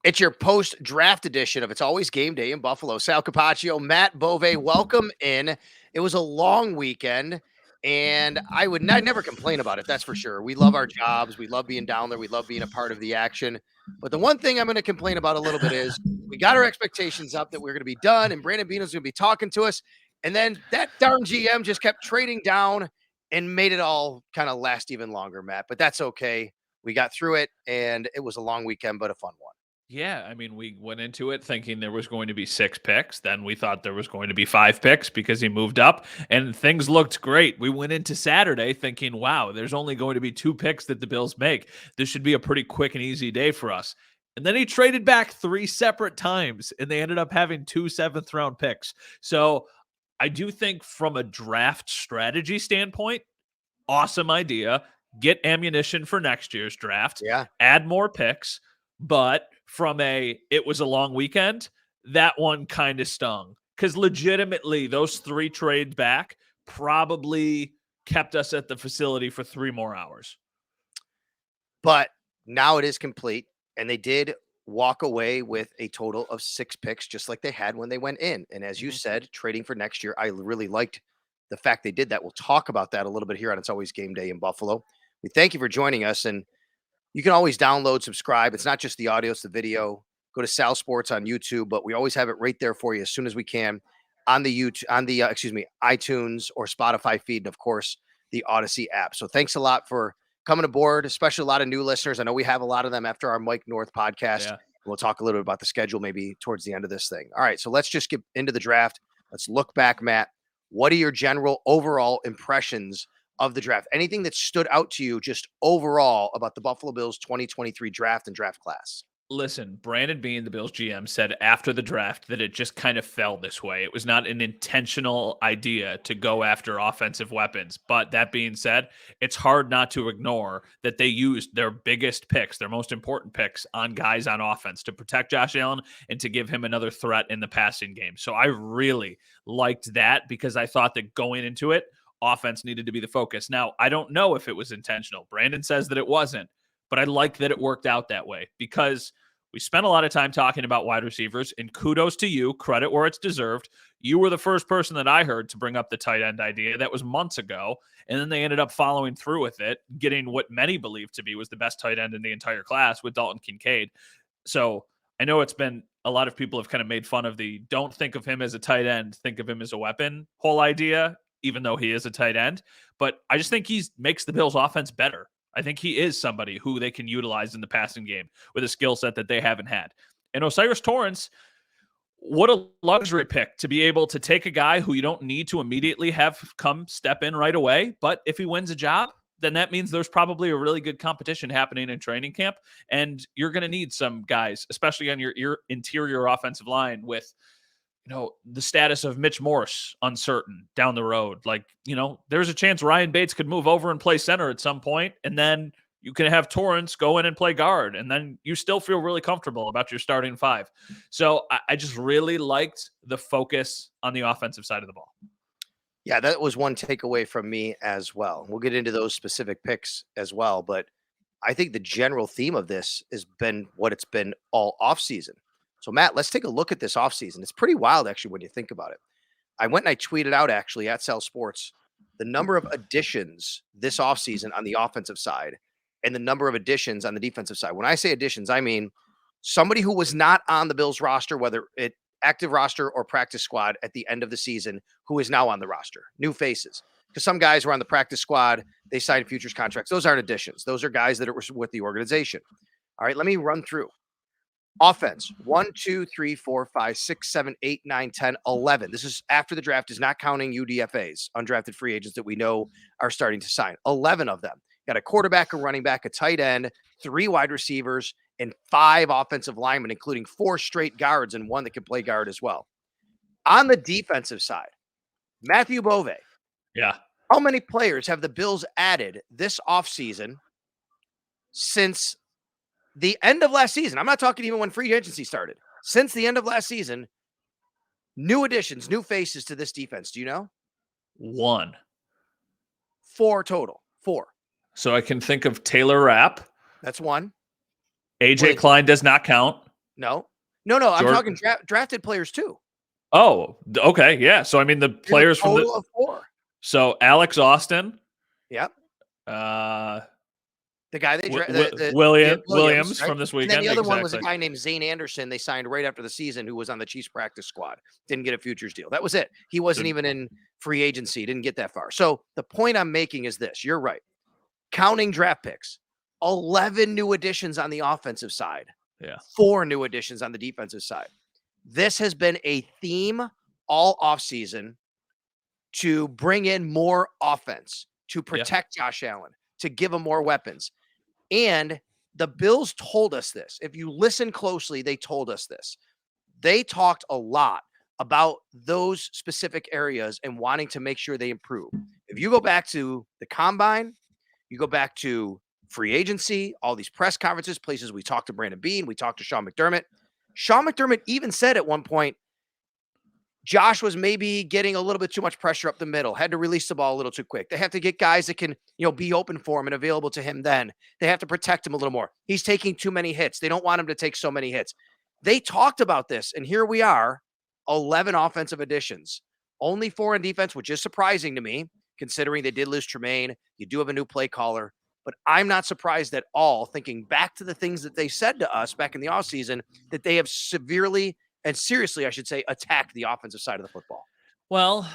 It's your post-draft edition of It's Always Game Day in Buffalo. Sal Capaccio, Matt Bove, welcome in. It was a long weekend, and I never complain about it, that's for sure. We love our jobs. We love being down there. We love being a part of the action. But the one thing I'm going to complain about a little bit is we got our expectations up that we're going to be done, and Brandon Beane was going to be talking to us. And then that darn GM just kept trading down and made it all kind of last even longer, Matt. But that's okay. We got through it, and it was a long weekend, but a fun one. Yeah, I mean, we went into it thinking there was going to be 6 picks. Then we thought there was going to be 5 picks because he moved up, and things looked great. We went into Saturday thinking, wow, there's only going to be 2 picks that the Bills make. This should be a pretty quick and easy day for us. And then he traded back 3 separate times, and they ended up having 2 7th-round picks. So I do think from a draft strategy standpoint, awesome idea. Get ammunition for next year's draft, Yeah. add more picks. But from it was a long weekend, that one kind of stung because legitimately those 3 trades back probably kept us at the facility for 3 more hours. But now it is complete, and they did walk away with a total of 6 picks, just like they had when they went in. And as you said, trading for next year, I really liked the fact they did that. We'll talk about that a little bit here on It's Always Game Day in Buffalo. We thank you for joining us, and you can always download, subscribe. It's not just the audio, it's the video. Go to Sal Sports on YouTube, but we always have it right there for you as soon as we can on the YouTube, on the iTunes or Spotify feed, and of course the Odyssey app. So thanks a lot for coming aboard, especially a lot of new listeners. I know we have a lot of them after our Mike North podcast. Yeah. We'll talk a little bit about the schedule maybe towards the end of this thing. All right, so let's just get into the draft. Let's look back, Matt. What are your general overall impressions of the draft? Anything that stood out to you just overall about the Buffalo Bills 2023 draft and draft class? Listen, Brandon Beane, the Bills GM, said after the draft that it just kind of fell this way. It was not an intentional idea to go after offensive weapons. But that being said, it's hard not to ignore that they used their biggest picks, their most important picks, on guys on offense to protect Josh Allen and to give him another threat in the passing game. So I really liked that because I thought that going into it, offense needed to be the focus. Now, I don't know if it was intentional. Brandon says that it wasn't, but I like that it worked out that way because we spent a lot of time talking about wide receivers, and kudos to you, credit where it's deserved. You were the first person that I heard to bring up the tight end idea. That was months ago, and then they ended up following through with it, getting what many believe to be was the best tight end in the entire class with Dalton Kincaid. So I know it's been a lot of people have kind of made fun of the don't think of him as a tight end, think of him as a weapon whole idea, even though he is a tight end. But I just think he makes the Bills offense better. I think he is somebody who they can utilize in the passing game with a skill set that they haven't had. And Osiris Torrance, what a luxury pick to be able to take a guy who you don't need to immediately have come step in right away. But if he wins a job, then that means there's probably a really good competition happening in training camp. And you're going to need some guys, especially on your interior offensive line with the status of Mitch Morse uncertain down the road. Like, there's a chance Ryan Bates could move over and play center at some point, and then you can have Torrance go in and play guard, and then you still feel really comfortable about your starting 5. So I just really liked the focus on the offensive side of the ball. Yeah, that was one takeaway from me as well. We'll get into those specific picks as well, but I think the general theme of this has been what it's been all offseason. So, Matt, let's take a look at this offseason. It's pretty wild, actually, when you think about it. I went and I tweeted out, actually, at Sal Sports, the number of additions this offseason on the offensive side and the number of additions on the defensive side. When I say additions, I mean somebody who was not on the Bills roster, whether it active roster or practice squad at the end of the season, who is now on the roster. New faces. Because some guys were on the practice squad, they signed futures contracts. Those aren't additions. Those are guys that are with the organization. All right, let me run through. Offense 1, 2, 3, 4, 5, 6, 7, 8, 9, 10, 11. This is after the draft, is not counting UDFAs, undrafted free agents that we know are starting to sign. 11 of them. Got a quarterback, a running back, a tight end, 3 wide receivers, and 5 offensive linemen, including 4 straight guards and 1 that can play guard as well. On the defensive side, Matthew Bove. Yeah. How many players have the Bills added this offseason since the end of last season? I'm not talking even when free agency started. Since the end of last season, new additions, new faces to this defense. Do you know? 1. 4 total. 4. So I can think of Taylor Rapp. That's 1. AJ Klein does not count. No. No, I'm talking Jordan. drafted players too. Oh, okay. Yeah. So, I mean, the There's a players from total of 4. so Alex Austin, Yep. uh, The guy they Williams right? from this And then weekend. the other one was a Exactly. guy named Zane Anderson they signed right after the season who was on the Chiefs practice squad. Didn't get a futures deal. That was it. He So, wasn't even in free agency, didn't get that far. So the point I'm making is this. You're right. Counting draft picks, 11 new additions on the offensive side, yeah. 4 new additions on the defensive side. This has been a theme all offseason to bring in more offense, to protect Josh Allen, to give him more weapons. And the Bills told us this. If you listen closely, they told us this. They talked a lot about those specific areas and wanting to make sure they improve. If you go back to the combine, you go back to free agency, all these press conferences, places we talked to Brandon Beane, we talked to Sean McDermott. Sean McDermott even said at one point, Josh was maybe getting a little bit too much pressure up the middle, had to release the ball a little too quick. They have to get guys that can, be open for him and available to him then. They have to protect him a little more. He's taking too many hits. They don't want him to take so many hits. They talked about this, and here we are, 11 offensive additions. Only 4 on defense, which is surprising to me, considering they did lose Tremaine. You do have a new play caller. But I'm not surprised at all, thinking back to the things that they said to us back in the offseason, that they have severely and seriously, I should say, attacked the offensive side of the football. Well,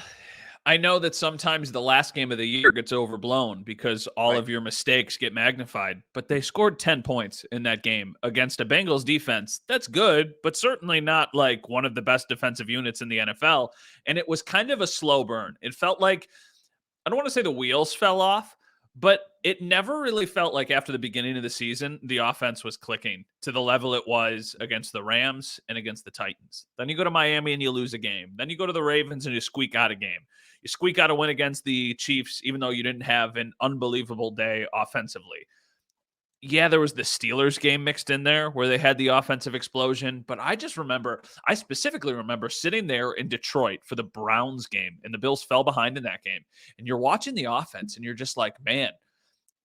I know that sometimes the last game of the year gets overblown because all Right. of your mistakes get magnified, but they scored 10 points in that game against a Bengals defense. That's good, but certainly not like one of the best defensive units in the NFL. And it was kind of a slow burn. It felt like, I don't want to say the wheels fell off, but it never really felt like after the beginning of the season, the offense was clicking to the level it was against the Rams and against the Titans. Then you go to Miami and you lose a game. Then you go to the Ravens and you squeak out a game. You squeak out a win against the Chiefs, even though you didn't have an unbelievable day offensively. Yeah, there was the Steelers game mixed in there where they had the offensive explosion. But I specifically remember sitting there in Detroit for the Browns game, and the Bills fell behind in that game. And you're watching the offense, and you're just like, man,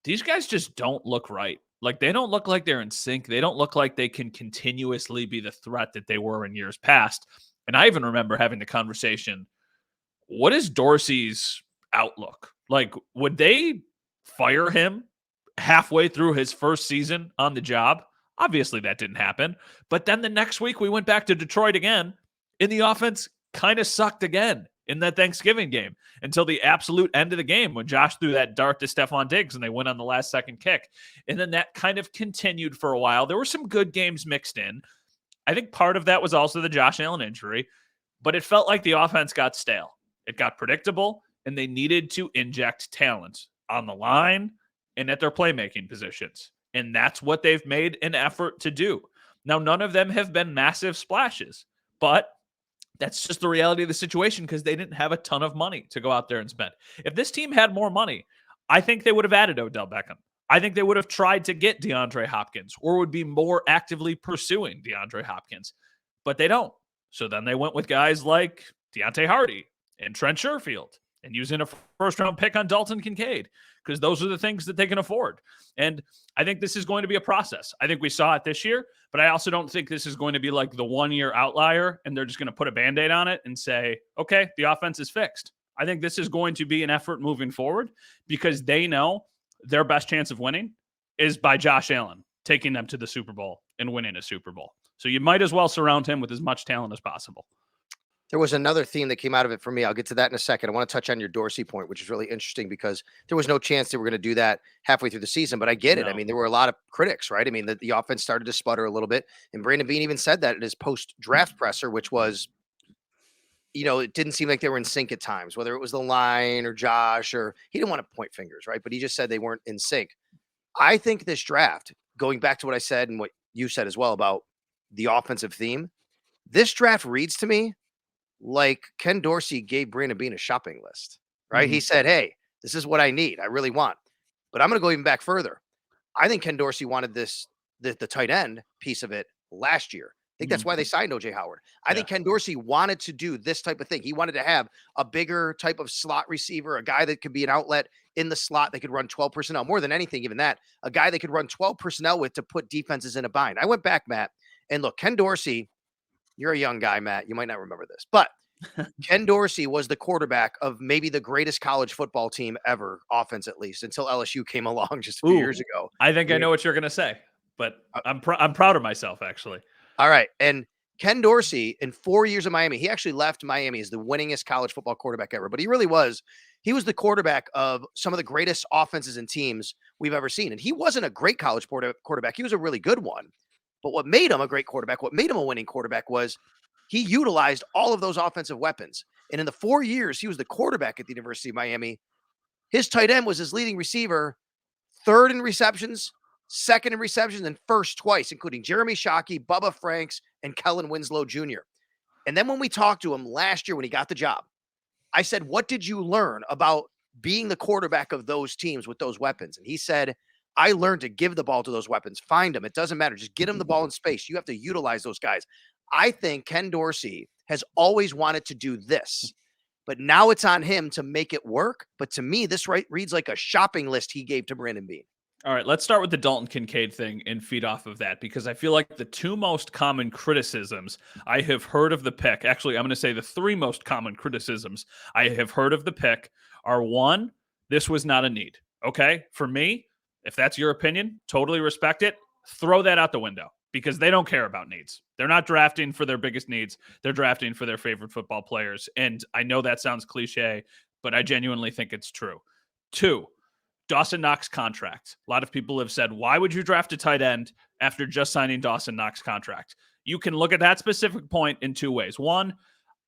these guys just don't look right. Like, they don't look like they're in sync. They don't look like they can continuously be the threat that they were in years past. And I even remember having the conversation, what is Dorsey's outlook? Like, would they fire him halfway through his first season on the job? Obviously, that didn't happen. But then the next week, we went back to Detroit again, and the offense kind of sucked again in that Thanksgiving game until the absolute end of the game when Josh threw that dart to Stephon Diggs and they went on the last second kick. And then that kind of continued for a while. There were some good games mixed in. I think part of that was also the Josh Allen injury, but it felt like the offense got stale. It got predictable, and they needed to inject talent on the line and at their playmaking positions. And that's what they've made an effort to do. Now, none of them have been massive splashes, but that's just the reality of the situation because they didn't have a ton of money to go out there and spend. If this team had more money, I think they would have added Odell Beckham. I think they would have tried to get DeAndre Hopkins or would be more actively pursuing DeAndre Hopkins, but they don't. So then they went with guys like Deontay Hardy and Trent Sherfield and using a first-round pick on Dalton Kincaid because those are the things that they can afford. And I think this is going to be a process. I think we saw it this year, but I also don't think this is going to be like the one-year outlier and they're just going to put a Band-Aid on it and say, okay, the offense is fixed. I think this is going to be an effort moving forward because they know their best chance of winning is by Josh Allen taking them to the Super Bowl and winning a Super Bowl. So you might as well surround him with as much talent as possible. There was another theme that came out of it for me. I'll get to that in a second. I want to touch on your Dorsey point, which is really interesting because there was no chance they were going to do that halfway through the season, but I get it. I mean, there were a lot of critics, right? I mean, the offense started to sputter a little bit, and Brandon Beane even said that in his post-draft presser, which was, it didn't seem like they were in sync at times, whether it was the line or Josh, or he didn't want to point fingers, right? But he just said they weren't in sync. I think this draft, going back to what I said and what you said as well about the offensive theme, this draft reads to me like Ken Dorsey gave Brandon Beane a shopping list, right? He said, hey, this is what I need. I really want. But I'm going to go even back further. I think Ken Dorsey wanted the tight end piece of it last year. I think that's why they signed O.J. Howard. I think Ken Dorsey wanted to do this type of thing. He wanted to have a bigger type of slot receiver, a guy that could be an outlet in the slot that could run 12 personnel. More than anything, even that, a guy that could run 12 personnel with to put defenses in a bind. I went back, Matt, And look, Ken Dorsey, you're a young guy, Matt. You might not remember this, but Ken Dorsey was the quarterback of maybe the greatest college football team ever, offense at least, until LSU came along just a few years ago. I think I know what you're going to say, but I'm proud of myself, actually. All right. And Ken Dorsey, in 4 years of Miami, he actually left Miami as the winningest college football quarterback ever. But he really was. He was the quarterback of some of the greatest offenses and teams we've ever seen. And he wasn't a great college quarterback. He was a really good one. But what made him a great quarterback, what made him a winning quarterback was he utilized all of those offensive weapons. And in the 4 years he was the quarterback at the University of Miami, his tight end was his leading receiver, third in receptions, second in receptions, and first twice, including Jeremy Shockey, Bubba Franks, and Kellen Winslow Jr. And then when we talked to him last year when he got the job, I said, what did you learn about being the quarterback of those teams with those weapons? And he said, I learned to give the ball to those weapons. Find them. It doesn't matter. Just get them the ball in space. You have to utilize those guys. I think Ken Dorsey has always wanted to do this, but now it's on him to make it work. But to me, this reads like a shopping list he gave to Brandon Beane. All right, let's start with the Dalton Kincaid thing and feed off of that, because I feel like the two most common criticisms I have heard of the pick, actually, I'm going to say the three most common criticisms I have heard of the pick are: one, this was not a need. Okay, for me, if that's your opinion, totally respect it. Throw that out the window, because they don't care about needs. They're not drafting for their biggest needs. They're drafting for their favorite football players. And I know that sounds cliche, but I genuinely think it's true. Two, Dawson Knox contract. A lot of people have said, why would you draft a tight end after just signing Dawson Knox contract? You can look at that specific point in two ways. One,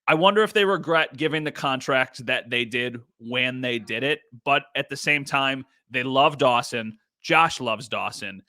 I wonder if they regret giving the contract that they did when they did it. But at the same time, they love Dawson. Josh loves Dawson.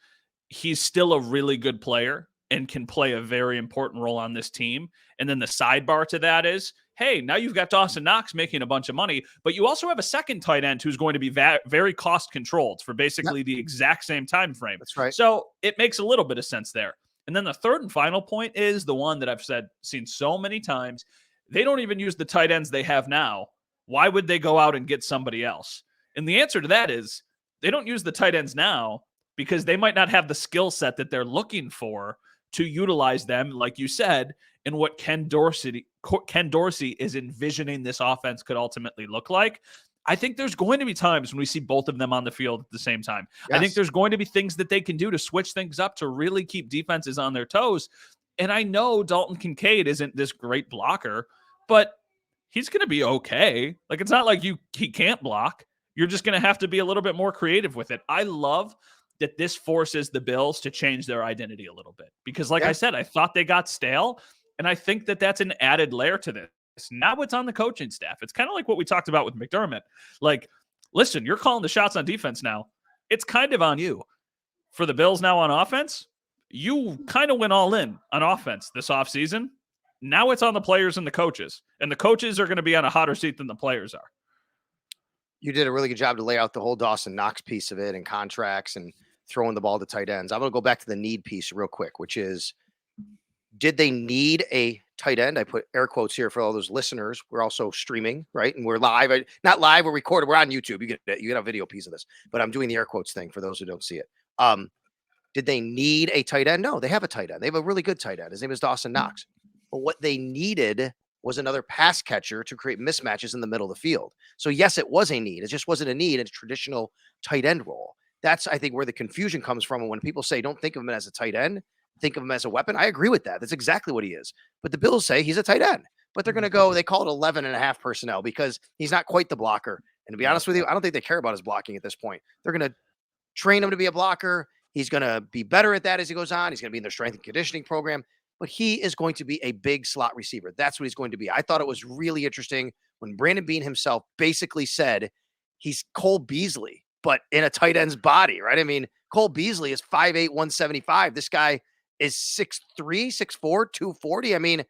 He's still a really good player and can play a very important role on this team. And then the sidebar to that is, hey, now you've got Dawson Knox making a bunch of money, but you also have a second tight end who's going to be very cost controlled for basically the exact same time frame. That's right. So it makes a little bit of sense there. And then the third and final point is the one that I've seen so many times. They don't even use the tight ends they have now. Why would they go out and get somebody else? And the answer to that is they don't use the tight ends now because they might not have the skill set that they're looking for to utilize them, like you said, in what Ken Dorsey is envisioning this offense could ultimately look like. I think there's going to be times when we see both of them on the field at the same time. Yes. I think there's going to be things that they can do to switch things up to really keep defenses on their toes. And I know Dalton Kincaid isn't this great blocker, but he's going to be okay. Like, it's not like he can't block. You're just going to have to be a little bit more creative with it. I love that this forces the Bills to change their identity a little bit. Because like I said, I thought they got stale. And I think that that's an added layer to this. Now it's on the coaching staff. It's kind of like what we talked about with McDermott. Like, listen, you're calling the shots on defense now. It's kind of on you. For the Bills now on offense, you kind of went all in on offense this offseason. Now it's on the players and the coaches. And the coaches are going to be on a hotter seat than the players are. You did a really good job to lay out the whole Dawson Knox piece of it and contracts and throwing the ball to tight ends. I'm going to go back to the need piece real quick, which is, did they need a tight end? I put air quotes here for all those listeners. We're also streaming, right? And we're live. Not live, we're recorded. We're on YouTube. You get a video piece of this. But I'm doing the air quotes thing for those who don't see it. Did they need a tight end? No, they have a tight end. They have a really good tight end. His name is Dawson Knox. But what they needed was another pass catcher to create mismatches in the middle of the field. So yes, it was a need. It just wasn't a need in a traditional tight end role. That's, I think, where the confusion comes from. And when people say, don't think of him as a tight end, think of him as a weapon, I agree with that. That's exactly what he is. But the Bills say he's a tight end. But they're going to go, they call it 11 and a half personnel because he's not quite the blocker. And to be honest with you, I don't think they care about his blocking at this point. They're going to train him to be a blocker. He's going to be better at that as he goes on. He's going to be in their strength and conditioning program. But he is going to be a big slot receiver. That's what he's going to be. I thought it was really interesting when Brandon Beane himself basically said he's Cole Beasley, but in a tight end's body, right? I mean, Cole Beasley is 5'8", 175. This guy is 6'3", 6'4", 240. I mean,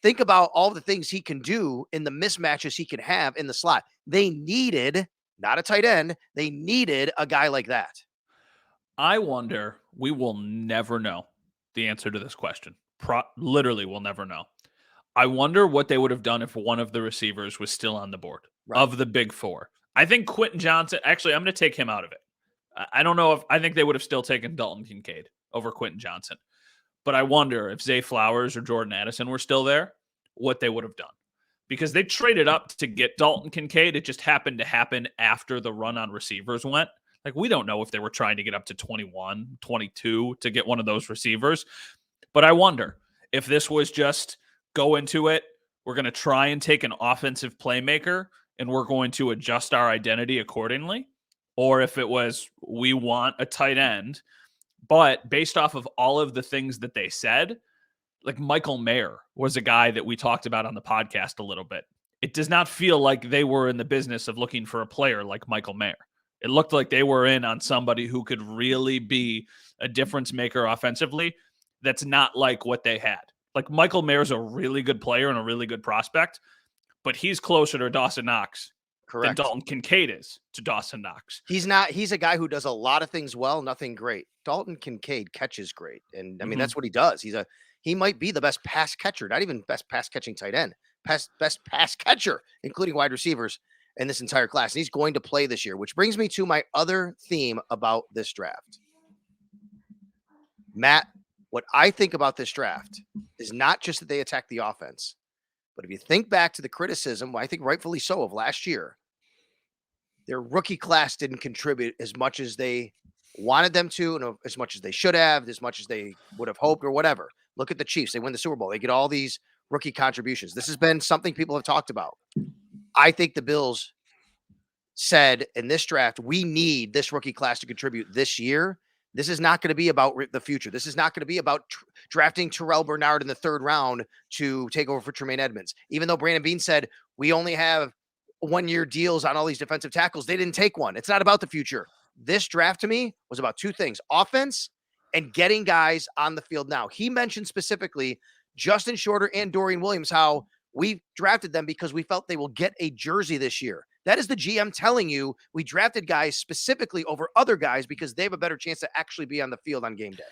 think about all the things he can do in the mismatches he can have in the slot. They needed, not a tight end, they needed a guy like that. I wonder, we will never know the answer to this question. Literally, we'll never know. I wonder what they would have done if one of the receivers was still on the board of the big four. I think Quentin Johnson, actually, I'm going to take him out of it. I don't know if, I think they would have still taken Dalton Kincaid over Quentin Johnson. But I wonder if Zay Flowers or Jordan Addison were still there, what they would have done. Because they traded up to get Dalton Kincaid. It just happened to happen after the run on receivers went. Like, we don't know if they were trying to get up to 21, 22 to get one of those receivers. But I wonder if this was just go into it, we're going to try and take an offensive playmaker and we're going to adjust our identity accordingly. Or if it was, we want a tight end. But based off of all of the things that they said, like Michael Mayer was a guy that we talked about on the podcast a little bit. It does not feel like they were in the business of looking for a player like Michael Mayer. It looked like they were in on somebody who could really be a difference maker offensively. That's not like what they had. Like, Michael Mayer's a really good player and a really good prospect, but he's closer to Dawson Knox than Correct. Dalton Kincaid is to Dawson Knox. He's not. He's a guy who does a lot of things well, nothing great. Dalton Kincaid catches great, and I mean that's what he does. He might be the best pass catcher, not even best pass catching tight end, best pass catcher, including wide receivers in this entire class. And he's going to play this year, which brings me to my other theme about this draft. Matt, what I think about this draft is not just that they attack the offense, but if you think back to the criticism, I think rightfully so, of last year, their rookie class didn't contribute as much as they wanted them to, and as much as they should have, as much as they would have hoped, or whatever. Look at the Chiefs. They win the Super Bowl. They get all these rookie contributions. This has been something people have talked about. I think the Bills said in this draft, we need this rookie class to contribute this year. This is not going to be about the future. This is not going to be about drafting Terrell Bernard in the 3rd round to take over for Tremaine Edmonds. Even though Brandon Beane said we only have 1-year deals on all these defensive tackles, they didn't take one. It's not about the future. This draft to me was about 2 things: offense and getting guys on the field now. He mentioned specifically Justin Shorter and Dorian Williams, how we drafted them because we felt they will get a jersey this year. That is the GM telling you we drafted guys specifically over other guys because they have a better chance to actually be on the field on game day.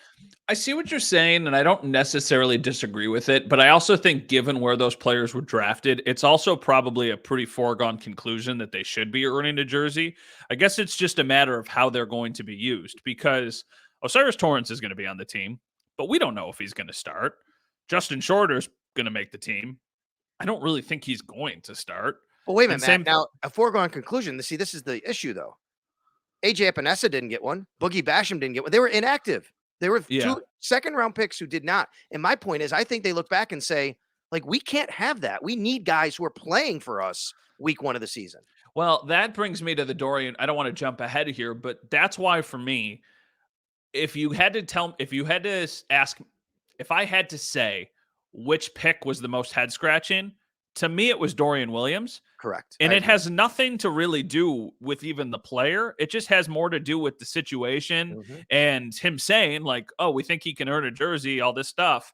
I see what you're saying, and I don't necessarily disagree with it, but I also think given where those players were drafted, it's also probably a pretty foregone conclusion that they should be earning a jersey. I guess it's just a matter of how they're going to be used, because Osiris Torrance is going to be on the team, but we don't know if he's going to start. Justin Shorter's going to make the team. I don't really think he's going to start. Well, wait a minute, Matt. Now, a foregone conclusion. See, this is the issue, though. AJ Epinesa didn't get one. Boogie Basham didn't get one. They were inactive. There were 2 second-round picks who did not. And my point is, I think they look back and say, like, we can't have that. We need guys who are playing for us week 1 of the season. Well, that brings me to the Dorian. I don't want to jump ahead here, but that's why for me, if I had to say which pick was the most head-scratching, to me, it was Dorian Williams. Correct. And it has nothing to really do with even the player. It just has more to do with the situation and him saying, like, oh, we think he can earn a jersey, all this stuff.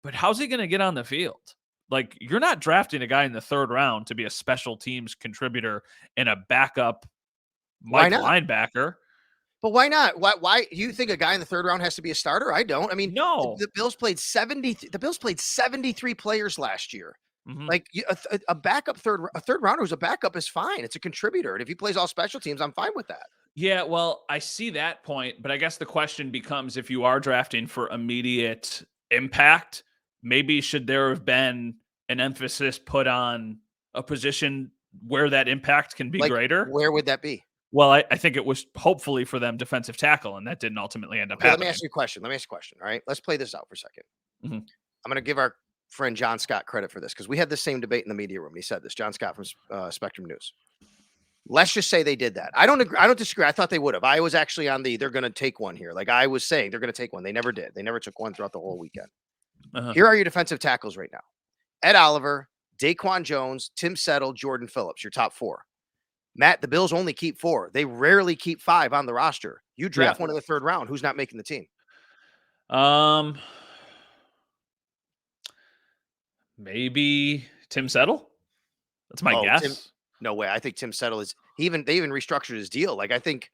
But how's he going to get on the field? Like, you're not drafting a guy in the 3rd round to be a special teams contributor and a backup linebacker. But why not? Why you think a guy in the 3rd round has to be a starter? I don't. I mean, no. The Bills played 73 players last year. Like a backup third rounder who's a backup is fine. It's a contributor. And if he plays all special teams, I'm fine with that. Yeah, well, I see that point, but I guess the question becomes, if you are drafting for immediate impact, maybe should there have been an emphasis put on a position where that impact can be greater? Where would that be? Well, I think it was hopefully for them defensive tackle, and that didn't ultimately end up happening. Let me ask you a question. All right, let's play this out for a second. I'm going to give our friend John Scott credit for this because we had the same debate in the media room. He said this, John Scott from Spectrum News. Let's just say they did that. I don't agree. I don't disagree. I thought they would have. I was actually on they're going to take one here. Like I was saying, they're going to take one. They never did. They never took one throughout the whole weekend. Here are your defensive tackles right now: Ed Oliver, Daquan Jones, Tim Settle, Jordan Phillips, your top 4. Matt, the Bills only keep 4. They rarely keep 5 on the roster. You draft one in the 3rd round. Who's not making the team? Maybe Tim Settle. That's my guess. No way. I think Tim Settle is. They even restructured his deal. Like I think,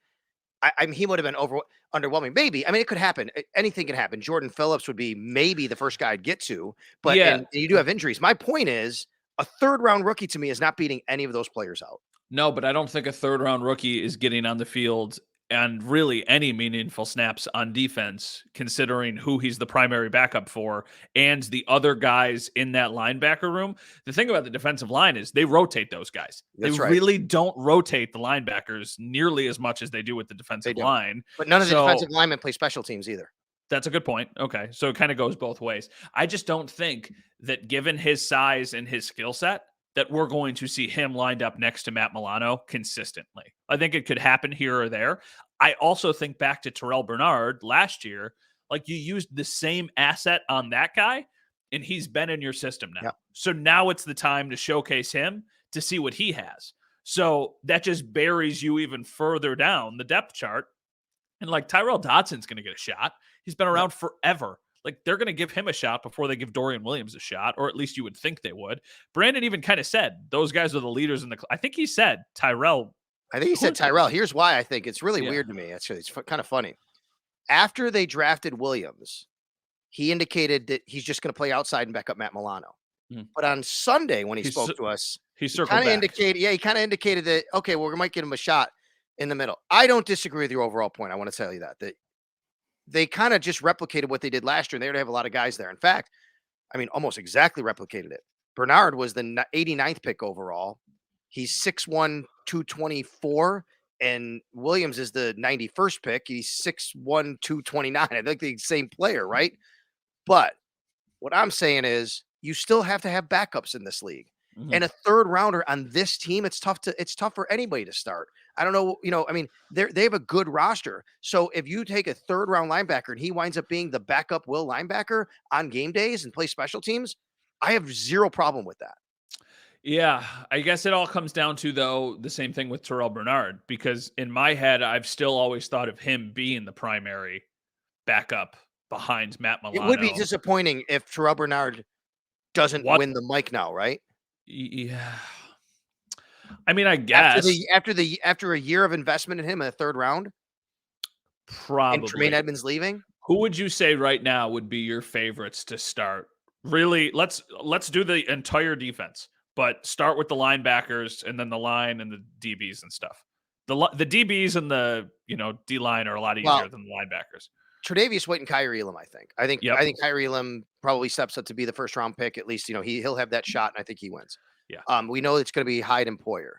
he would have been underwhelming. Maybe. I mean, it could happen. Anything can happen. Jordan Phillips would be maybe the first guy I'd get to, but and you do have injuries. My point is, a 3rd round rookie to me is not beating any of those players out. No, but I don't think a 3rd round rookie is getting on the field and really any meaningful snaps on defense, considering who he's the primary backup for and the other guys in that linebacker room. The thing about the defensive line is they rotate those guys. They That's right. really don't rotate the linebackers nearly as much as they do with the They defensive don't. line. But none of the defensive So linemen play special teams either. that's a good point. Okay. So it kind of goes both ways. I just don't think that given his size and his skill set, that we're going to see him lined up next to Matt Milano consistently. I think it could happen here or there. I also think back to Terrell Bernard last year, like you used the same asset on that guy, and he's been in your system now. Yep. So now it's the time to showcase him to see what he has. So that just buries you even further down the depth chart. And like Tyrell Dodson's going to get a shot. He's been around forever. Like they're going to give him a shot before they give Dorian Williams a shot, or at least you would think they would. Brandon even kind of said those guys are the leaders in the. I think he said Tyrell. I think he said Tyrell. Here's why I think it's really Yeah. weird to me. Actually, it's kind of funny. After they drafted Williams, he indicated that he's just going to play outside and back up Matt Milano. But on Sunday, when he spoke to us, he circled kind of back. indicated, he kind of indicated that, okay, well, we might give him a shot in the middle. I don't disagree with your overall point. I want to tell you that they kind of just replicated what they did last year. They already have a lot of guys there. In fact, I mean, almost exactly replicated it. Bernard was the 89th pick overall. He's 6'1", 224, and Williams is the 91st pick. He's 6'1", 229. I think the same player, right? But what I'm saying is you still have to have backups in this league. And a third rounder on this team, it's tough for anybody to start. I don't know, I mean, they have a good roster. So if you take a third round linebacker and he winds up being the backup will linebacker on game days and play special teams, I have zero problem with that. Yeah, I guess it all comes down to, though, the same thing with Terrell Bernard, because in my head, I've still always thought of him being the primary backup behind Matt Milano. It would be disappointing if Terrell Bernard doesn't win the mic now, right? Yeah. I mean, I guess after a year of investment in him in the third round, probably. And Tremaine Edmonds leaving. Who would you say right now would be your favorites to start? Really, let's do the entire defense, but start with the linebackers and then the line and the DBs and stuff. The DBs and the D line are a lot easier than the linebackers. Tre'Davious White and Kyrie Elam, I think. I think Kyrie Elam probably steps up to be the first round pick. At least, he'll have that shot, and I think he wins. Yeah. We know it's going to be Hyde and Poyer.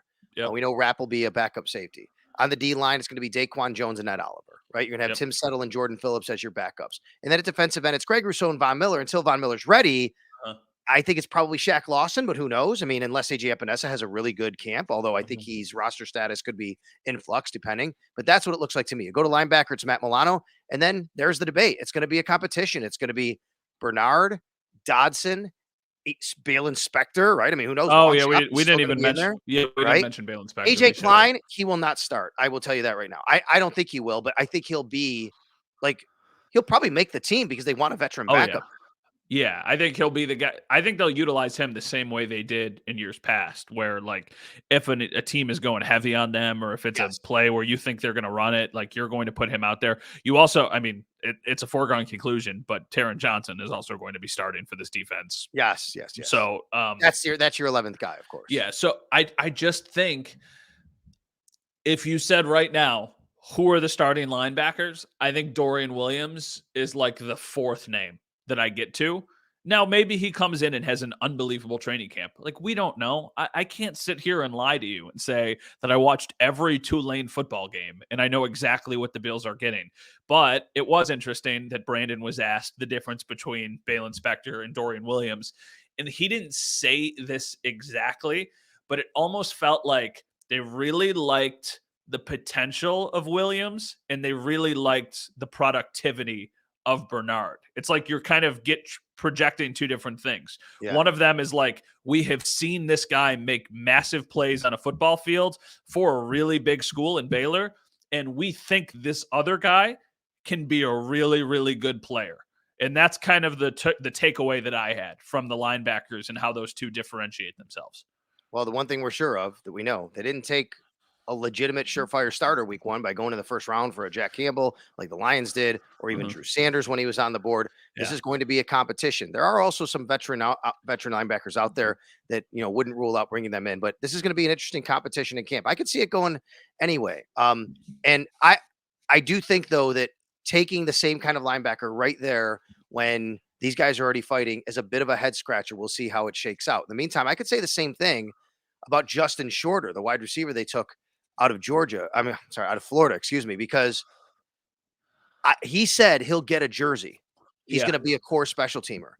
We know Rapp will be a backup safety. On the D line, it's going to be Daquan Jones and Ned Oliver, right? You're going to have Tim Settle and Jordan Phillips as your backups. And then at defensive end, it's Greg Rousseau and Von Miller. Until Von Miller's ready, I think it's probably Shaq Lawson, but who knows? I mean, unless AJ Epinesa has a really good camp, although I think he's roster status could be in flux depending. But that's what it looks like to me. You go to linebacker, it's Matt Milano, and then there's the debate. It's going to be a competition. It's going to be Bernard, Dodson, Balen Spector, right? I mean, who knows? Oh, yeah, we didn't even mention. Yeah, we didn't mention Balen Spector. AJ Klein, he will not start. I will tell you that right now. I don't think he will, but I think he'll be he'll probably make the team because they want a veteran backup. Yeah, I think he'll be the guy. I think they'll utilize him the same way they did in years past, where if a team is going heavy on them, or if it's a play where you think they're going to run it, you're going to put him out there. You also, I mean, it's a foregone conclusion, but Taron Johnson is also going to be starting for this defense. Yes. So that's your 11th guy, of course. Yeah. So I just think if you said right now, who are the starting linebackers? I think Dorian Williams is the fourth name that I get to. Now, maybe he comes in and has an unbelievable training camp. We don't know. I can't sit here and lie to you and say that I watched every Tulane football game and I know exactly what the Bills are getting. But it was interesting that Brandon was asked the difference between Balen Spector and Dorian Williams. And he didn't say this exactly, but it almost felt like they really liked the potential of Williams and they really liked the productivity of Bernard. It's you're kind of projecting two different things. Yeah. One of them is we have seen this guy make massive plays on a football field for a really big school in Baylor, and we think this other guy can be a really, really good player. And that's kind of the takeaway that I had from the linebackers and how those two differentiate themselves. Well, the one thing we're sure of that we know, they didn't take a legitimate surefire starter week one by going in the first round for a Jack Campbell like the Lions did, or even Drew Sanders when he was on the board. This is going to be a competition. There are also some veteran linebackers out there that, wouldn't rule out bringing them in, but this is going to be an interesting competition in camp. I could see it going anyway. And I do think, though, that taking the same kind of linebacker right there when these guys are already fighting is a bit of a head scratcher. We'll see how it shakes out. In the meantime, I could say the same thing about Justin Shorter, the wide receiver they took out of Georgia. I mean, sorry, out of Florida, excuse me, because he said he'll get a jersey. He's Yeah. going to be a core special teamer.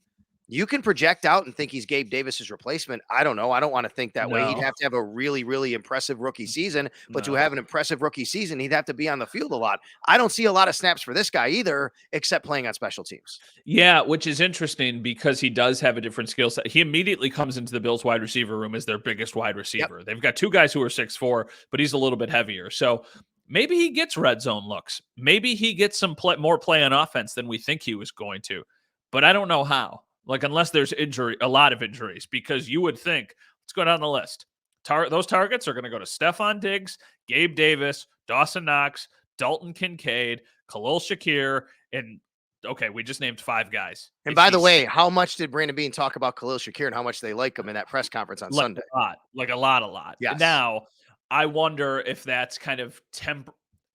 You can project out and think he's Gabe Davis's replacement. I don't know. I don't want to think that way. He'd No. have to have a really, really impressive rookie season. But to No. have an impressive rookie season, he'd have to be on the field a lot. I don't see a lot of snaps for this guy either, except playing on special teams. Yeah, which is interesting because he does have a different skill set. He immediately comes into the Bills wide receiver room as their biggest wide Yep. receiver. They've got two guys who are 6'4", but he's a little bit heavier. So maybe he gets red zone looks. Maybe he gets some more play on offense than we think he was going to. But I don't know how. Like, unless there's a lot of injuries, because you would think, let's go down the list. Those targets are going to go to Stephon Diggs, Gabe Davis, Dawson Knox, Dalton Kincaid, Khalil Shakir, and okay, we just named 5 guys. And by the way, how much did Brandon Beane talk about Khalil Shakir and how much they like him in that press conference on Sunday? A lot. Yes. Now, I wonder if that's kind of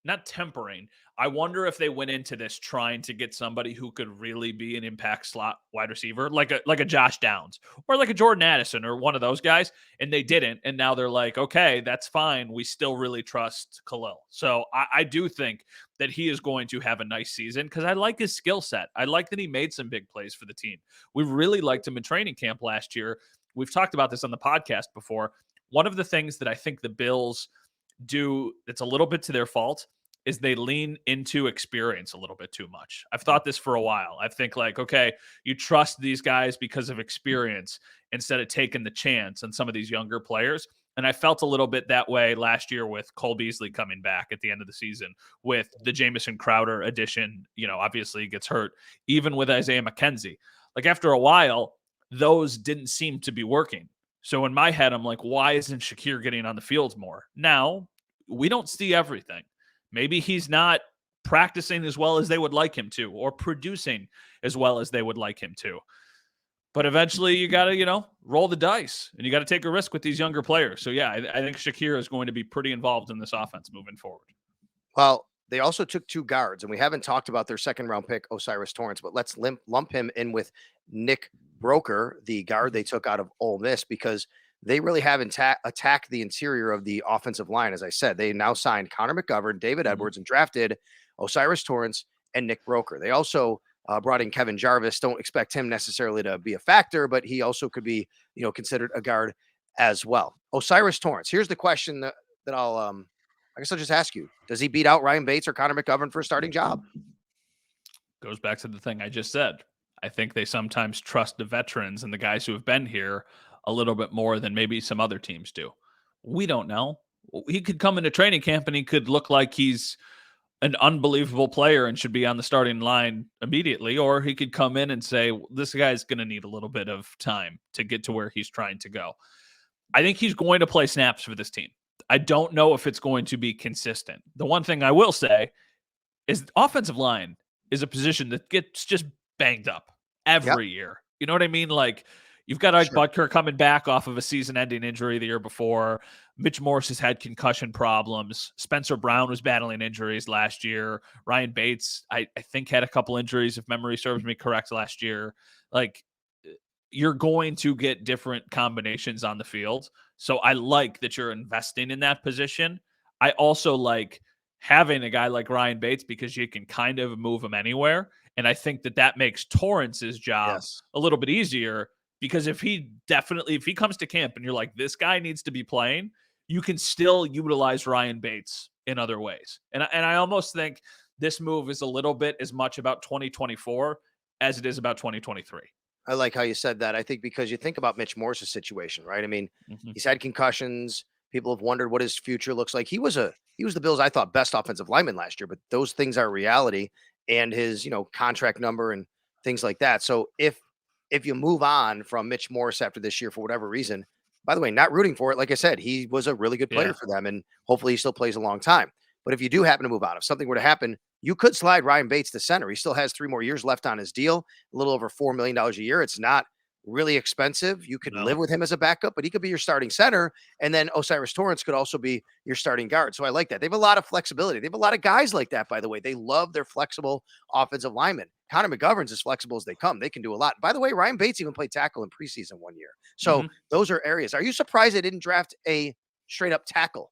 not tempering. I wonder if they went into this trying to get somebody who could really be an impact slot wide receiver, like a Josh Downs or like a Jordan Addison or one of those guys, and they didn't. And now they're like, okay, that's fine. We still really trust Khalil. So I do think that he is going to have a nice season because I like his skill set. I like that he made some big plays for the team. We really liked him in training camp last year. We've talked about this on the podcast before. One of the things that I think the Bills do that's a little bit to their fault is they lean into experience a little bit too much. I've thought this for a while. I think like, okay, you trust these guys because of experience instead of taking the chance on some of these younger players. And I felt a little bit that way last year with Cole Beasley coming back at the end of the season, with the Jamison Crowder addition. Obviously he gets hurt, even with Isaiah McKenzie. Like, after a while, those didn't seem to be working. So in my head, I'm like, why isn't Shakir getting on the field more? Now, we don't see everything. Maybe he's not practicing as well as they would like him to, or producing as well as they would like him to. But eventually you got to, roll the dice, and you got to take a risk with these younger players. So yeah, I think Shakir is going to be pretty involved in this offense moving forward. Well, they also took 2 guards, and we haven't talked about their second-round pick, Osiris Torrance, but let's lump him in with Nick Broker, the guard they took out of Ole Miss, because they really haven't attacked the interior of the offensive line. As I said, they now signed Connor McGovern, David Edwards, and drafted Osiris Torrance and Nick Broker. They also brought in Kevin Jarvis. Don't expect him necessarily to be a factor, but he also could be, considered a guard as well. Osiris Torrance. Here's the question that I guess I'll just ask you: does he beat out Ryan Bates or Connor McGovern for a starting job? Goes back to the thing I just said. I think they sometimes trust the veterans and the guys who have been here a little bit more than maybe some other teams do. We don't know. He could come into training camp and he could look like he's an unbelievable player and should be on the starting line immediately, or he could come in and say, this guy's going to need a little bit of time to get to where he's trying to go. I think he's going to play snaps for this team. I don't know if it's going to be consistent. The one thing I will say is offensive line is a position that gets just banged up every year. You know what I mean? Like, you've got Ike Butker coming back off of a season-ending injury the year before. Mitch Morse has had concussion problems. Spencer Brown was battling injuries last year. Ryan Bates, I think, had a couple injuries, if memory serves me correct, last year. Like, you're going to get different combinations on the field. So I like that you're investing in that position. I also like having a guy like Ryan Bates because you can kind of move him anywhere. And I think that makes Torrance's job a little bit easier, because if he comes to camp and you're like, this guy needs to be playing, you can still utilize Ryan Bates in other ways. And I almost think this move is a little bit as much about 2024 as it is about 2023. I like how you said that. I think because you think about Mitch Morse's situation, right? I mean, he's had concussions. People have wondered what his future looks like. He was the Bills', I thought, best offensive lineman last year, but those things are reality, and his, contract number and things like that. So if you move on from Mitch Morse after this year for whatever reason, by the way, not rooting for it. Like I said, he was a really good player for them, and hopefully he still plays a long time. But if you do happen to move on, if something were to happen, you could slide Ryan Bates to center. He still has 3 more years left on his deal, a little over $4 million a year. It's not really expensive. You could No. live with him as a backup, but he could be your starting center. And then Osiris Torrance could also be your starting guard. So I like that. They have a lot of flexibility. They have a lot of guys like that, by the way. They love their flexible offensive linemen. Connor McGovern's as flexible as they come. They can do a lot. By the way, Ryan Bates even played tackle in preseason one year. So those are areas. Are you surprised they didn't draft a straight up tackle?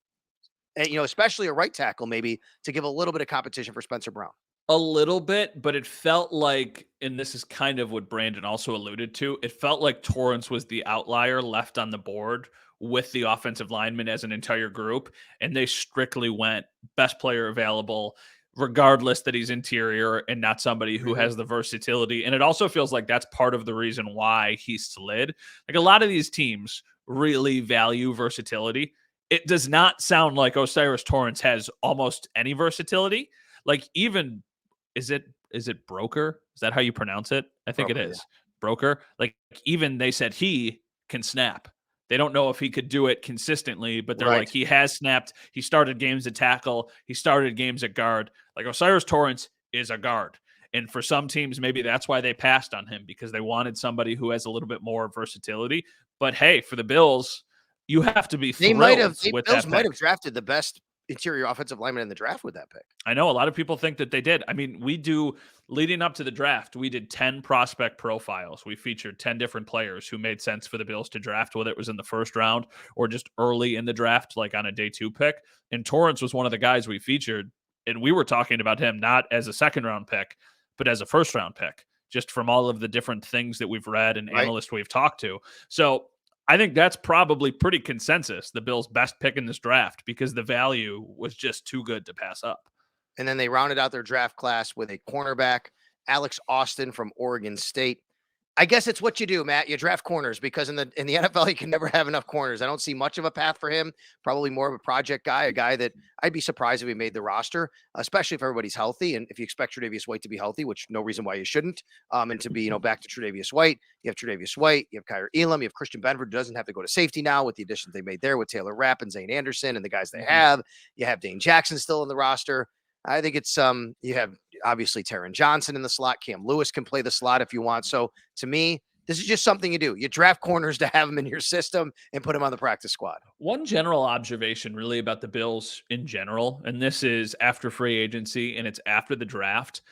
And, especially a right tackle, maybe to give a little bit of competition for Spencer Brown. A little bit, but it felt like, and this is kind of what Brandon also alluded to, it felt like Torrance was the outlier left on the board with the offensive lineman as an entire group, and they strictly went best player available, regardless that he's interior and not somebody who has the versatility. And it also feels like that's part of the reason why he slid. Like, a lot of these teams really value versatility. It does not sound like Osiris Torrance has almost any versatility. Like, even is it Broker? Is that how you pronounce it? I think Broker, it is. Broker. Like, even they said he can snap. They don't know if he could do it consistently, but they're like, he has snapped. He started games at tackle. He started games at guard. Like, Osiris Torrance is a guard. And for some teams, maybe that's why they passed on him, because they wanted somebody who has a little bit more versatility. But hey, for the Bills, you have to be thrilled with Bills that might pick. have drafted the best interior offensive lineman in the draft with that pick. I know a lot of people think that they did. I mean, leading up to the draft, we did 10 prospect profiles. We featured 10 different players who made sense for the Bills to draft, whether it was in the first round or just early in the draft, like on a day 2 pick. And Torrance was one of the guys we featured. And we were talking about him not as a second round pick, but as a first round pick, just from all of the different things that we've read and analysts we've talked to. So I think that's probably pretty consensus, the Bills' best pick in this draft, because the value was just too good to pass up. And then they rounded out their draft class with a cornerback, Alex Austin from Oregon State. I guess it's what you do, Matt. You draft corners, because in the NFL, you can never have enough corners. I don't see much of a path for him. Probably more of a project guy, a guy that I'd be surprised if he made the roster, especially if everybody's healthy. And if you expect Tre'Davious White to be healthy, which no reason why you shouldn't, and to be, back to Tre'Davious White, you have Tre'Davious White, you have Kyrie Elam, you have Christian Benford, who doesn't have to go to safety now with the additions they made there with Taylor Rapp and Zane Anderson and the guys they have. You have Dane Jackson still in the roster. I think it's you have obviously Taron Johnson in the slot. Cam Lewis can play the slot if you want. So to me, this is just something you do. You draft corners to have them in your system and put them on the practice squad. One general observation really about the Bills in general, and this is after free agency and it's after the draft.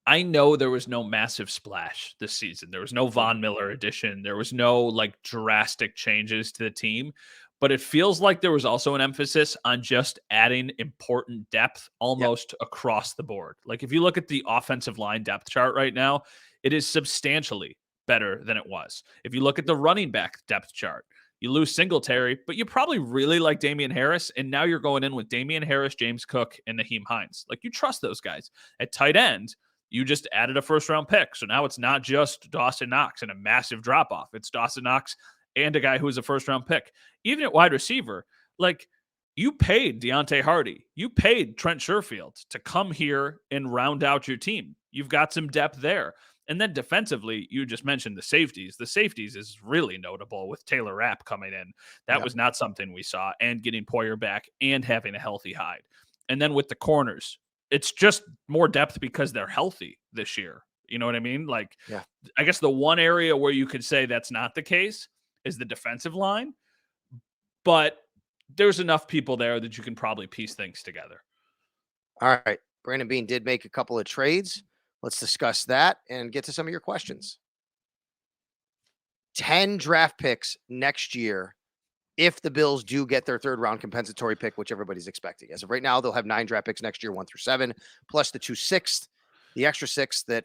I know there was no massive splash this season. There was no Von Miller addition. There was no like drastic changes to the team, but it feels like there was also an emphasis on just adding important depth almost across the board. Like, if you look at the offensive line depth chart right now, it is substantially better than it was. If you look at the running back depth chart, you lose Singletary, but you probably really like Damian Harris, and now you're going in with Damian Harris, James Cook, and Naheem Hines. Like, you trust those guys. At tight end, you just added a first-round pick, so now it's not just Dawson Knox and a massive drop-off. It's Dawson Knox and a guy who is a first-round pick. Even at wide receiver, like, you paid Deontay Hardy. You paid Trent Sherfield to come here and round out your team. You've got some depth there. And then defensively, you just mentioned the safeties. The safeties is really notable with Taylor Rapp coming in. That was not something we saw, and getting Poyer back and having a healthy Hyde. And then with the corners, it's just more depth because they're healthy this year. You know what I mean? Like, I guess the one area where you could say that's not the case is the defensive line, but there's enough people there that you can probably piece things together. All right. Brandon Beane did make a couple of trades. Let's discuss that and get to some of your questions. 10 draft picks next year if the Bills do get their third round compensatory pick, which everybody's expecting. As of right now, they'll have 9 draft picks next year, 1 through 7, plus the 2 sixth, the extra 6 that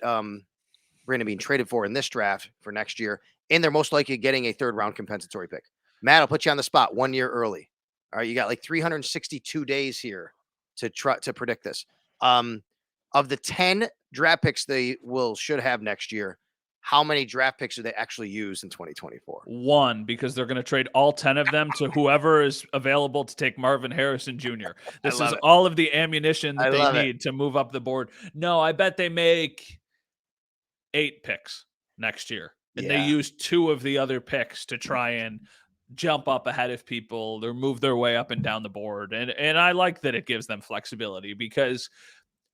Brandon Beane traded for in this draft for next year. And they're most likely getting a third round compensatory pick. Matt, I'll put you on the spot 1 year early. All right. You got like 362 days here to try to predict this. Of the 10 draft picks they should have next year, how many draft picks do they actually use in 2024? 1, because they're going to trade all 10 of them to whoever is available to take Marvin Harrison Jr. This is all of the ammunition that they need to move up the board. No, I bet they make 8 picks next year. And they use 2 of the other picks to try and jump up ahead of people or move their way up and down the board. And I like that it gives them flexibility, because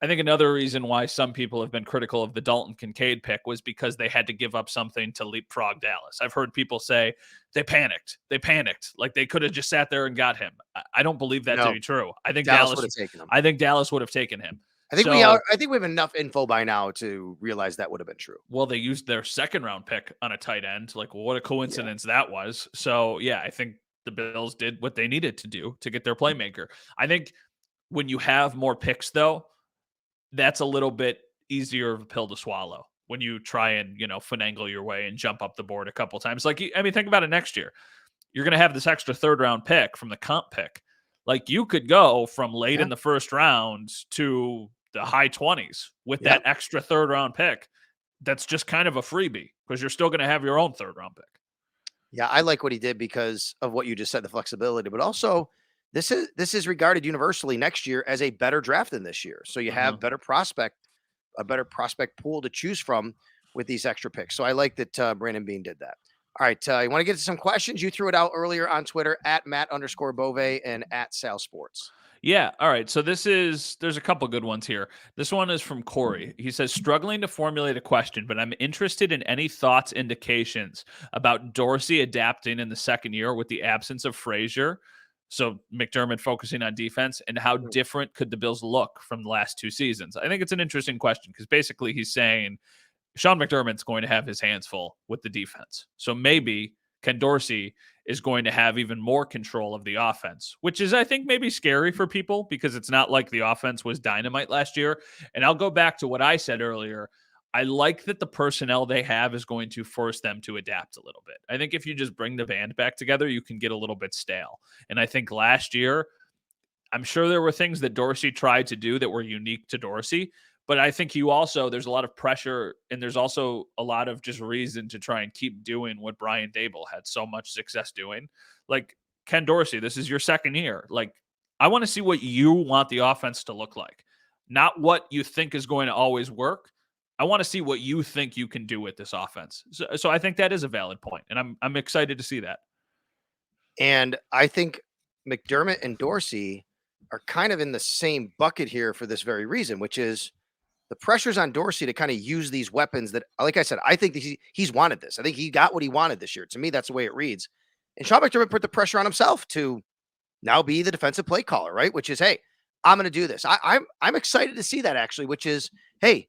I think another reason why some people have been critical of the Dalton Kincaid pick was because they had to give up something to leapfrog Dallas. I've heard people say they panicked. They panicked. Like they could have just sat there and got him. I don't believe that to No, be true. I think Dallas would Dallas have taken him. I think Dallas would have taken him. I think we are. So, I think we have enough info by now to realize that would have been true. well, they used their second round pick on a tight end. Like, what a Yeah. coincidence that was. So, yeah, I think the Bills did what they needed to do to get their playmaker. I think when you have more picks, though, that's a little bit easier of a pill to swallow when you try and, finagle your way and jump up the board a couple times. Like, I mean, think about it next year. You're going to have this extra third round pick from the comp pick. Like, you could go from late in the first round to the high 20s with that extra third round pick. That's just kind of a freebie because you're still going to have your own third round pick. Yeah, I like what he did because of what you just said, the flexibility, but also this is regarded universally next year as a better draft than this year. So you have a better prospect pool to choose from with these extra picks. So I like that Brandon Beane did that. All right, you want to get to some questions? You threw it out earlier on Twitter at Matt_Bove and at Sal Sports. Yeah. All right. So there's a couple good ones here. This one is from Corey. He says, struggling to formulate a question, but I'm interested in any thoughts, indications about Dorsey adapting in the second year with the absence of Frazier. So McDermott focusing on defense, and how different could the Bills look from the last two seasons? I think it's an interesting question because basically he's saying Sean McDermott's going to have his hands full with the defense. So maybe Ken Dorsey is going to have even more control of the offense, which is, I think, maybe scary for people because it's not like the offense was dynamite last year. And I'll go back to what I said earlier. I like that the personnel they have is going to force them to adapt a little bit. I think if you just bring the band back together, you can get a little bit stale. And I think last year, I'm sure there were things that Dorsey tried to do that were unique to Dorsey, but I think there's a lot of pressure and there's also a lot of just reason to try and keep doing what Brian Daboll had so much success doing. Like, Ken Dorsey, this is your second year. Like, I want to see what you want the offense to look like, not what you think is going to always work. I want to see what you think you can do with this offense. So I think that is a valid point, and I'm excited to see that. And I think McDermott and Dorsey are kind of in the same bucket here for this very reason, which is the pressure's on Dorsey to kind of use these weapons that, like I said, I think he's wanted this. I think he got what he wanted this year. To me, that's the way it reads. And Sean McDermott put the pressure on himself to now be the defensive play caller, right? Which is, hey, I'm going to do this. I'm excited to see that actually, which is, hey,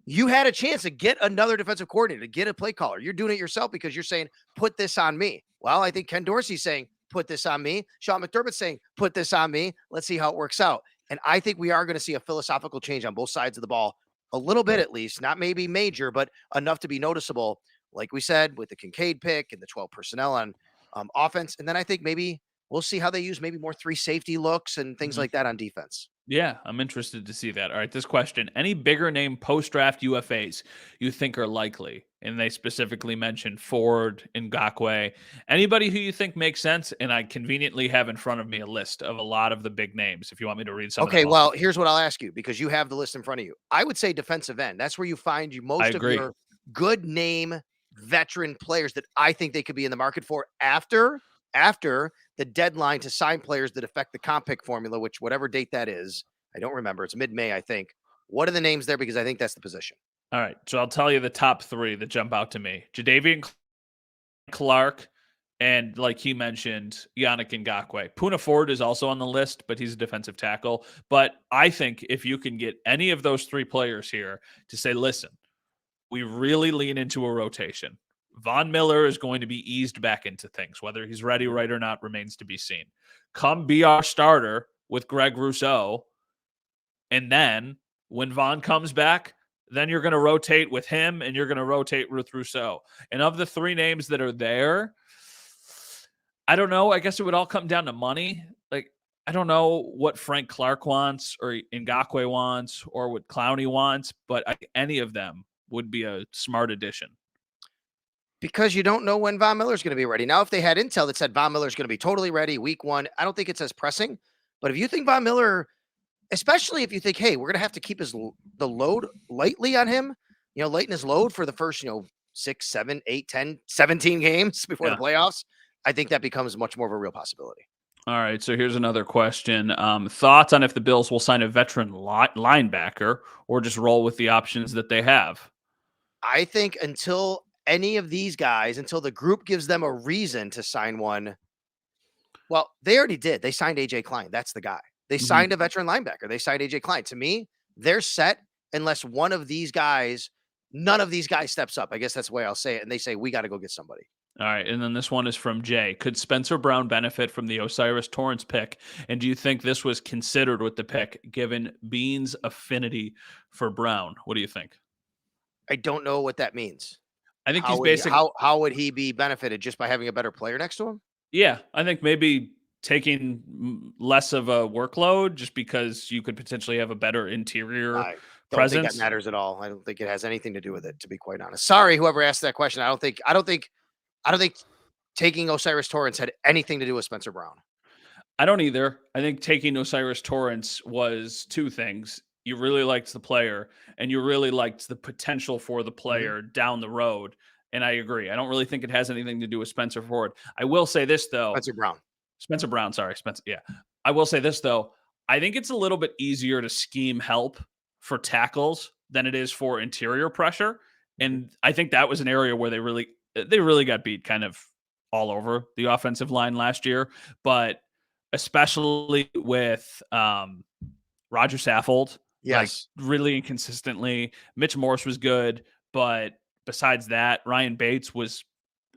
you had a chance to get another defensive coordinator, to get a play caller. You're doing it yourself because you're saying, put this on me. Well, I think Ken Dorsey's saying, put this on me. Sean McDermott's saying, put this on me. Let's see how it works out. And I think we are going to see a philosophical change on both sides of the ball, a little bit at least, not maybe major, but enough to be noticeable. Like we said, with the Kincaid pick and the 12 personnel on offense. And then I think maybe we'll see how they use maybe more 3 safety looks and things like that on defense. Yeah, I'm interested to see that. All right, this question. Any bigger name post-draft UFAs you think are likely? And they specifically mentioned Ford, Ngakoue. Anybody who you think makes sense? And I conveniently have in front of me a list of a lot of the big names, if you want me to read some Okay, of them well, off. here's what I'll ask you because you have the list in front of you. I would say defensive end. That's where you find I most of agree. your good name veteran players that I think they could be in the market for after the deadline to sign players that affect the comp pick formula, which whatever date that is, I don't remember. It's mid-May, I think. What are the names there? Because I think that's the position. All right, so I'll tell you the top 3 that jump out to me. Jadeveon Clark, and like he mentioned, Yannick Ngakoue. Poona Ford is also on the list, but he's a defensive tackle. But I think if you can get any of those 3 players here to say, listen, we really lean into a rotation. Von Miller is going to be eased back into things. Whether he's ready right or not remains to be seen. Come be our starter with Greg Rousseau. And then when Von comes back, then you're going to rotate with him and you're going to rotate with Rousseau. And of the 3 names that are there, I don't know. I guess it would all come down to money. Like, I don't know what Frank Clark wants or Ngakoue wants or what Clowney wants, but any of them would be a smart addition. Because you don't know when Von Miller's going to be ready. Now, if they had intel that said Von Miller's going to be totally ready week 1, I don't think it's as pressing. But if you think Von Miller, especially if you think, hey, we're going to have to keep the load lightly on him, lighten his load for the first, 6, 7, 8, 10, 17 games before the playoffs, I think that becomes much more of a real possibility. All right, so here's another question. Thoughts on if the Bills will sign a veteran linebacker or just roll with the options that they have? I think until any of these guys, until the group gives them a reason to sign one, well, they already did. They signed AJ Klein. That's the guy. They Mhm. signed a veteran linebacker. They signed AJ Klein. To me, they're set unless one of these guys, none of these guys steps up. I guess that's the way I'll say it. And they say, we got to go get somebody. All right, and then this one is from Jay. Could Spencer Brown benefit from the Osiris Torrance pick? And do you think this was considered with the pick, given Beane's affinity for Brown? What do you think? I don't know what that means. I think How he's would he basic. how would he be benefited just by having a better player next to him? Yeah, I think maybe taking less of a workload just because you could potentially have a better interior I don't think that presence. matters at all. I don't think it has anything to do with it, to be quite honest. Sorry, whoever asked that question. I don't think taking Osiris Torrance had anything to do with Spencer Brown. I don't either. I think taking Osiris Torrance was two things. You really liked the player, and you really liked the potential for the Mhm. player down the road. And I agree. I don't really think it has anything to do with Spencer Ford. I will say this though. Spencer Brown. Spencer Brown, sorry, Spencer. Yeah. I will say this though. I think it's a little bit easier to scheme help for tackles than it is for interior pressure. Mhm. And I think that was an area where they really got beat kind of all over the offensive line last year. But especially with Roger Saffold, like Yes. really inconsistently. Mitch Morse was good, but besides that, Ryan Bates was,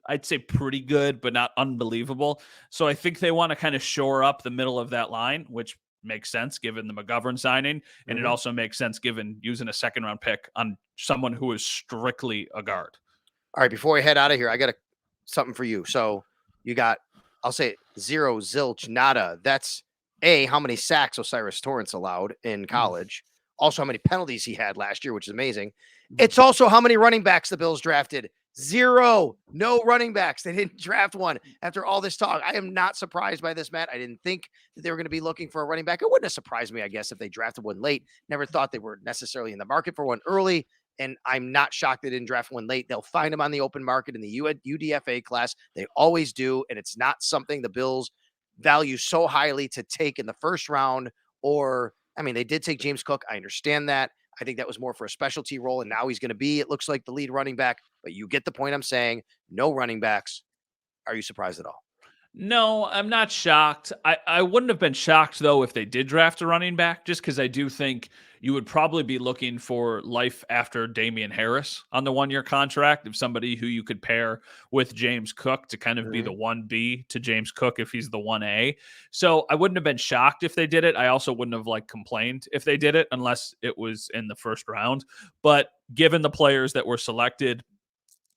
I'd say, pretty good, but not unbelievable. So I think they want to kind of shore up the middle of that line, which makes sense given the McGovern signing. And it Mhm. also makes sense given using a second round pick on someone who is strictly a guard. All right, before we head out of here, I got something for you. So you got, I'll say it, zero, zilch, nada. That's A, how many sacks Osiris Torrance allowed in Mhm. college. Also, how many penalties he had last year, which is amazing. Mhm. It's also how many running backs the Bills drafted. Zero. No running backs. They didn't draft one after all this talk. I am not surprised by this, Matt. I didn't think that they were going to be looking for a running back. It wouldn't have surprised me, I guess, if they drafted one late. Never thought they were necessarily in the market for one early. And I'm not shocked they didn't draft one late. They'll find him on the open market in the UDFA class. They always do. And it's not something the Bills value so highly to take in the first round. Or, I mean, they did take James Cook. I understand that. I think that was more for a specialty role. And now he's going to be, it looks like, the lead running back. But you get the point I'm saying. No running backs. Are you surprised at all? No, I'm not shocked. I wouldn't have been shocked though if they did draft a running back, just because I do think you would probably be looking for life after Damian Harris on the 1 year contract of somebody who you could pair with James Cook to kind of be Mhm. the 1B to James Cook if he's the 1A. So I wouldn't have been shocked if they did it. I also wouldn't have like complained if they did it unless it was in the first round. But given the players that were selected,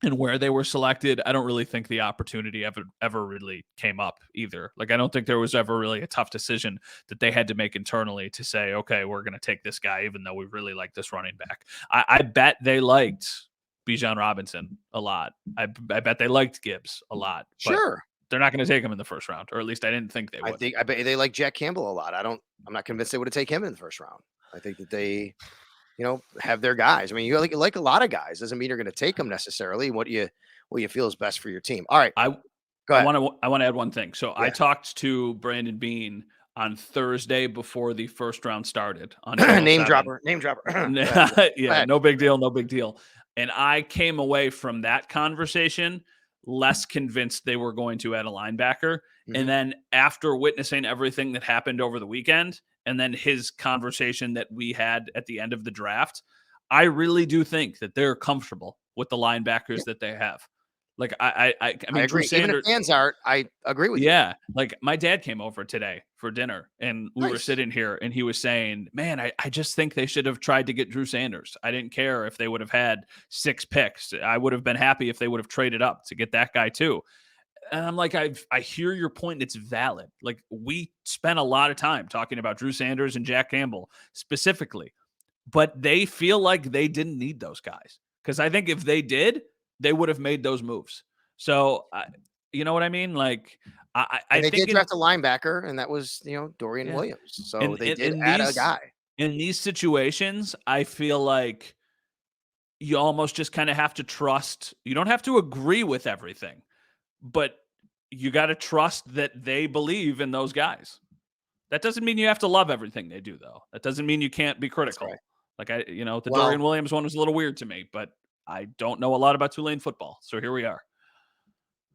and where they were selected, I don't really think the opportunity ever really came up either. Like I don't think there was ever really a tough decision that they had to make internally to say, okay, we're going to take this guy, even though we really like this running back. I bet they liked Bijan Robinson a lot. I bet they liked Gibbs a lot, but Sure. they're not going to take him in the first round, or at least I didn't think they would. I bet they like Jack Campbell a lot. I'm not convinced they would have taken him in the first round. I think that they have their guys. I mean, you like a lot of guys. Doesn't mean you're going to take them necessarily. What you feel is best for your team. All right, I go I ahead. want to I want to add one thing. So I Yeah, talked to Brandon Beane on Thursday before the first round started on Channel name 7. dropper, name dropper. Go ahead. Go Yeah, ahead. no big deal, no big deal. And I came away from that conversation less convinced they were going to add a linebacker. And Mhm. then after witnessing everything that happened over the weekend, and then his conversation that we had at the end of the draft, I really do think that they're comfortable with the Yeah, linebackers that they have. Like I I mean, Drew agree. Even if Sanders. fans aren't, I agree with you. Yeah, like, my dad came over today for dinner, and we were Nice. sitting here, and he was saying, "Man, I just think they should have tried to get Drew Sanders. I didn't care if they would have had 6 picks. I would have been happy if they would have traded up to get that guy too." And I'm like, I hear your point, it's valid. Like, we spent a lot of time talking about Drew Sanders and Jack Campbell specifically, but they feel like they didn't need those guys. Because I think if they did, they would have made those moves. So, you know what I mean? Like, I And they think did in draft a linebacker, and that was Dorian yeah, Williams. So in, they in did in add a these guy. in these situations, I feel like you almost just kind of have to trust. You don't have to agree with everything, but you got to trust that they believe in those guys. That doesn't mean you have to love everything they do, though. That doesn't mean you can't be That's critical. right. Like the Well, Dorian Williams one was a little weird to me, but I don't know a lot about Tulane football. So here we are.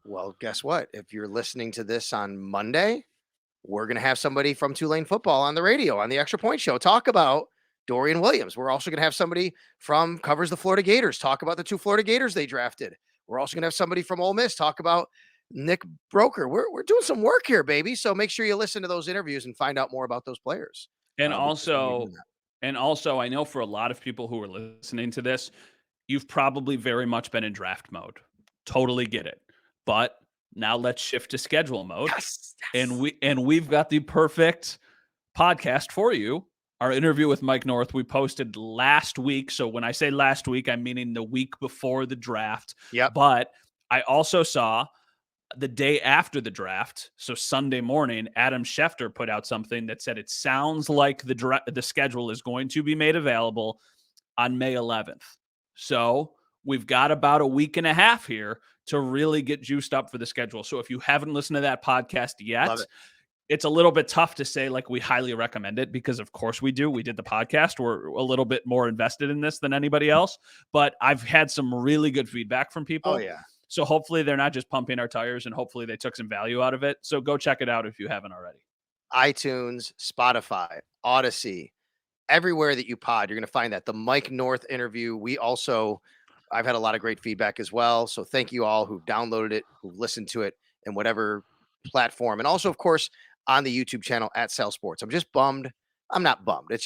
well, guess what? If you're listening to this on Monday, we're going to have somebody from Tulane football on the radio on the Extra Point Show talk about Dorian Williams. We're also going to have somebody from covers the Florida Gators talk about the 2 Florida Gators they drafted. We're also going to have somebody from Ole Miss talk about Nick Broker. We're doing some work here, baby. So make sure you listen to those interviews and find out more about those players. And Because we'll be doing also, that. I know for a lot of people who are listening to this, you've probably very much been in draft mode. Totally get it. But now let's shift to schedule mode. Yes, And we've got the perfect podcast for you. Our interview with Mike North we posted last week. So when I say last week, I'm meaning the week before the draft. Yep. But I also saw the day after the draft, so Sunday morning, Adam Schefter put out something that said it sounds like the schedule is going to be made available on May 11th. So we've got about a week and a half here to really get juiced up for the schedule. So if you haven't listened to that podcast yet, it's a little bit tough to say like we highly recommend it because of course we do. We did the podcast. We're a little bit more invested in this than anybody else, but I've had some really good feedback from people. Oh, yeah. So hopefully they're not just pumping our tires and hopefully they took some value out of it. So go check it out if you haven't already. iTunes, Spotify, Odyssey, everywhere that you pod, you're going to find that. The Mike North interview. I've had a lot of great feedback as well. So thank you all who've downloaded it, who've listened to it in whatever platform. And also, of course, on the YouTube channel at Sal Sports. I'm just bummed. I'm not bummed. It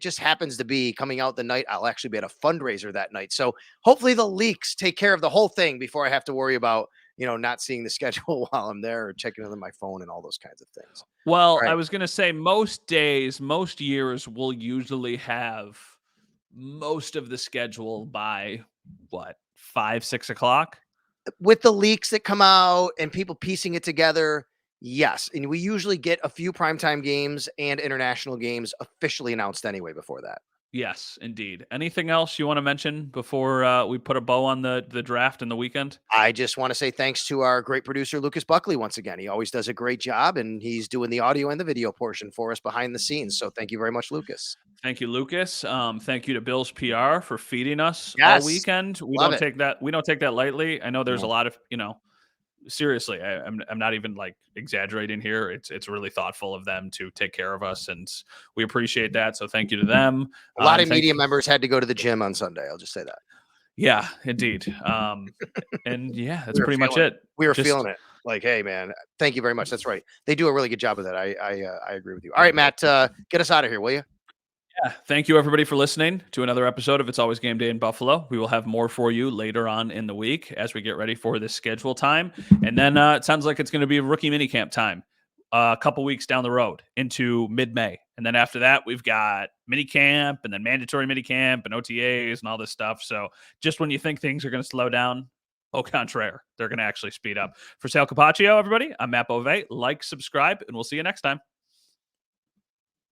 just happens to be coming out the night. I'll actually be at a fundraiser that night. So hopefully the leaks take care of the whole thing before I have to worry about, not seeing the schedule while I'm there or checking on my phone and all those kinds of things. Well, Right. I was going to say most days, most years will usually have most of the schedule by 5, 6 o'clock. With the leaks that come out and people piecing it together, yes. And we usually get a few primetime games and international games officially announced anyway before that. Yes, indeed. Anything else you want to mention before we put a bow on the draft and the weekend? I just want to say thanks to our great producer, Lucas Buckley, once again. He always does a great job, and he's doing the audio and the video portion for us behind the scenes. So thank you very much, Lucas. Thank you, Lucas. Thank you to Bill's PR for feeding us all Yes. weekend. We Love don't it. take that. We don't take that lightly. I know there's No. a lot of, seriously, I'm not even like exaggerating here. It's really thoughtful of them to take care of us, and we appreciate that. So thank you to them. A lot of media members had to go to the gym on Sunday. I'll just say that. Yeah, indeed. And yeah, that's pretty much it. We were feeling it. Like, hey, man, thank you very much. That's right. They do a really good job of that. I agree with you. All right, Matt, get us out of here, will you? Yeah. Thank you, everybody, for listening to another episode of It's Always Game Day in Buffalo. We will have more for you later on in the week as we get ready for this schedule time. And then it sounds like it's going to be rookie minicamp time a couple weeks down the road into mid-May. And then after that, we've got minicamp and then mandatory minicamp and OTAs and all this stuff. So just when you think things are going to slow down, au contraire, they're going to actually speed up. For Sal Capaccio, everybody, I'm Matt Bove. Like, subscribe, and we'll see you next time.